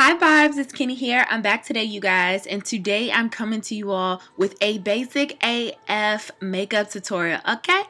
Hi Barbs, it's Kenny here. I'm back today, you guys, and today I'm coming to you all with a basic AF makeup tutorial, okay?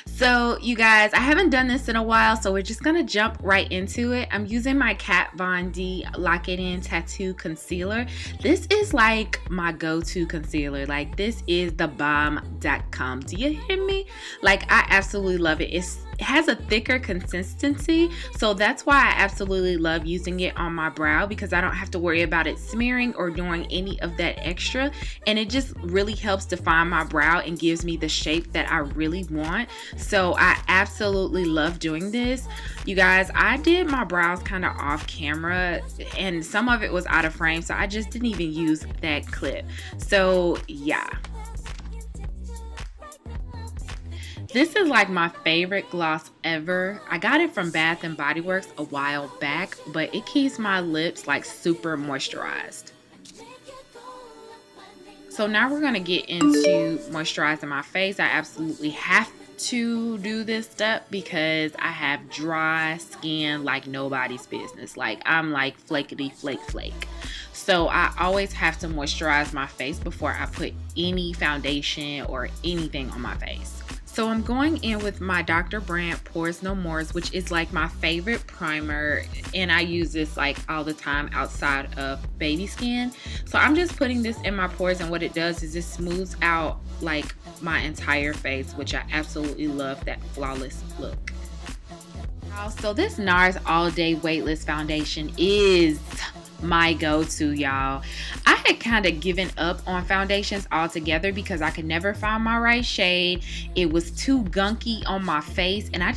So, you guys, I haven't done this in a while, so we're just gonna jump right into it. I'm using my Kat Von D Lock It In Tattoo Concealer. This is like my go-to concealer. Like, this is the bomb.com. Do you hear me? Like, I absolutely love it. It has a thicker consistency, so that's why I absolutely love using it on my brow, because I don't have to worry about it smearing or doing any of that extra, and it just really helps define my brow and gives me the shape that I really want. So I absolutely love doing this. You guys, I did my brows kind of off camera and some of it was out of frame, so I just didn't even use that clip. So yeah. This is like my favorite gloss ever. I got it from Bath and Body Works a while back, but it keeps my lips like super moisturized. So now we're gonna get into moisturizing my face. I absolutely have to do this step because I have dry skin like nobody's business. Like, I'm like flakety flake. So I always have to moisturize my face before I put any foundation or anything on my face. So I'm going in with my Dr. Brandt Pores No Mores, which is like my favorite primer, and I use this like all the time outside of baby skin. So I'm just putting this in my pores, and what it does is it smooths out like my entire face, which I absolutely love that flawless look. So this NARS All Day Weightless Foundation is my go-to, y'all. I had kind of given up on foundations altogether because I could never find my right shade. It was too gunky on my face and I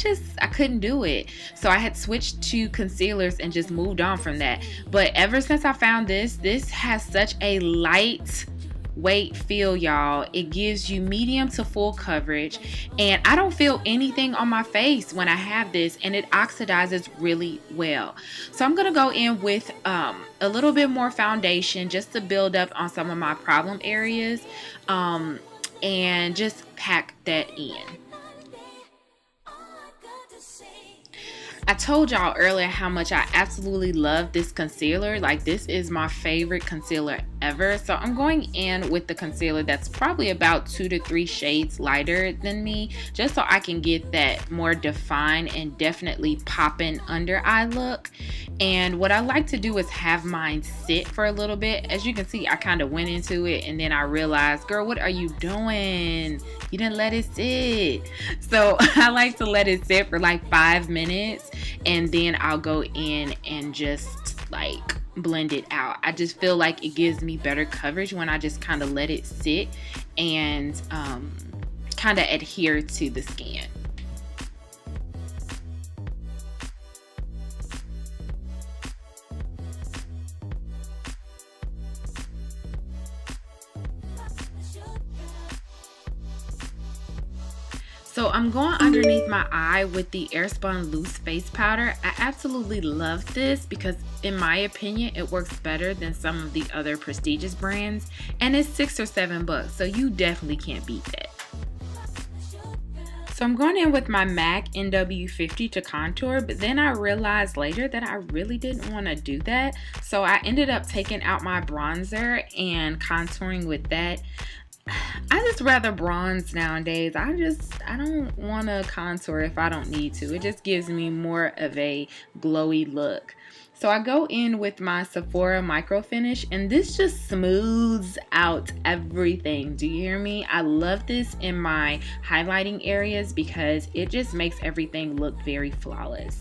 couldn't do it. So I had switched to concealers and just moved on from that. But ever since I found this has such a light weight feel, y'all. It gives you medium to full coverage, and I don't feel anything on my face when I have this, and it oxidizes really well. So I'm gonna go in with a little bit more foundation just to build up on some of my problem areas, and just pack that in. I told y'all earlier how much I absolutely love this concealer. Like, this is my favorite concealer ever. So I'm going in with the concealer that's probably about 2 to 3 shades lighter than me, just so I can get that more defined and definitely popping under eye look. And what I like to do is have mine sit for a little bit. As you can see, I kind of went into it and then I realized, girl, what are you doing? You didn't let it sit. So I like to let it sit for like 5 minutes, and then I'll go in and just like blend it out. I just feel like it gives me better coverage when I just kind of let it sit and kind of adhere to the skin. So I'm going underneath my eye with the Airspun Loose Face Powder. I absolutely love this because in my opinion it works better than some of the other prestigious brands, and it's $6 or $7, so you definitely can't beat that. So I'm going in with my MAC NW50 to contour, but then I realized later that I really didn't want to do that. So I ended up taking out my bronzer and contouring with that. I just rather bronze nowadays. I don't want to contour if I don't need to. It just gives me more of a glowy look. So I go in with my Sephora Micro Finish, and this just smooths out everything. Do you hear me? I love this in my highlighting areas because it just makes everything look very flawless.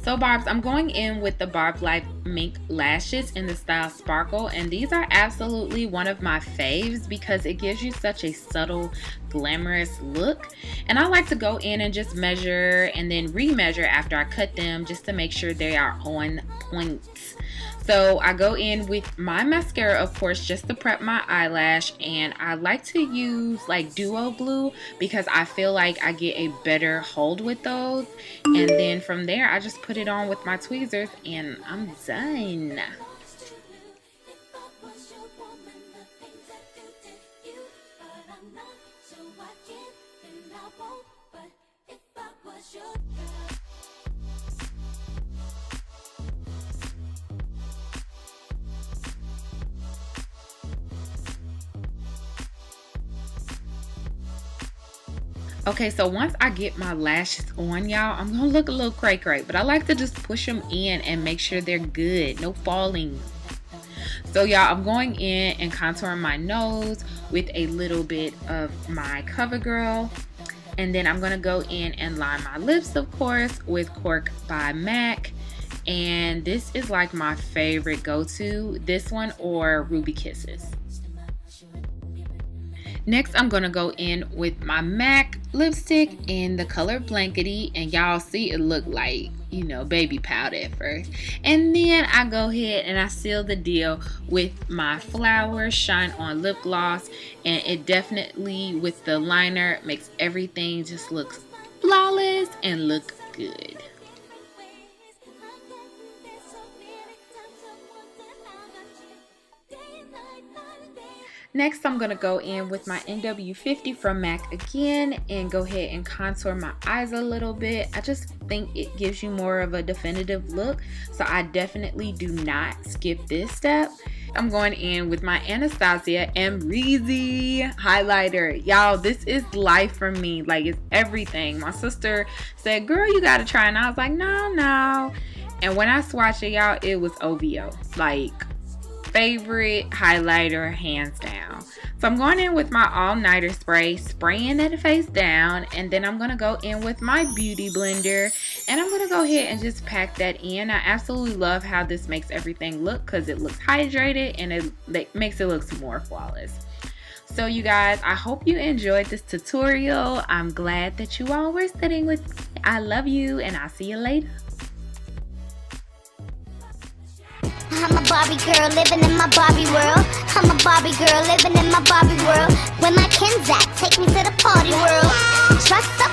So Barbs, I'm going in with the Barb Life Mink Lashes in the style Sparkle, and these are absolutely one of my faves because it gives you such a subtle, glamorous look. And I like to go in and just measure and then remeasure after I cut them just to make sure they are on point. So I go in with my mascara, of course, just to prep my eyelash, and I like to use like duo glue because I feel like I get a better hold with those. And then from there I just put it on with my tweezers and I'm done. Okay, so once I get my lashes on, y'all, I'm gonna look a little cray-cray, but I like to just push them in and make sure they're good, no falling. So y'all, I'm going in and contouring my nose with a little bit of my CoverGirl, and then I'm gonna go in and line my lips, of course, with Cork by MAC. And this is like my favorite go-to, this one or Ruby Kisses. Next, I'm gonna go in with my MAC lipstick in the color Blankety, and y'all see it look like, you know, baby powder at first. And then I go ahead and I seal the deal with my Flowers Shine On lip gloss, and it definitely, with the liner, makes everything just look flawless and look good. Next, I'm going to go in with my NW50 from MAC again and go ahead and contour my eyes a little bit. I just think it gives you more of a definitive look, so I definitely do not skip this step. I'm going in with my Anastasia Amrezy highlighter. Y'all, this is life for me. Like, it's everything. My sister said, girl, you got to try. And I was like, no. And when I swatched it, y'all, it was OVO. Like, favorite highlighter hands down. So I'm going in with my all-nighter spray, spraying it face down, and then I'm going to go in with my beauty blender, and I'm going to go ahead and just pack that in. I absolutely love how this makes everything look because it looks hydrated and it makes it look more flawless. So you guys, I hope you enjoyed this tutorial. I'm glad that you all were sitting with me. I love you, and I'll see you later. I'm a Barbie girl living in my Barbie world. I'm a Barbie girl living in my Barbie world. When my Ken's at, take me to the party world. Trust the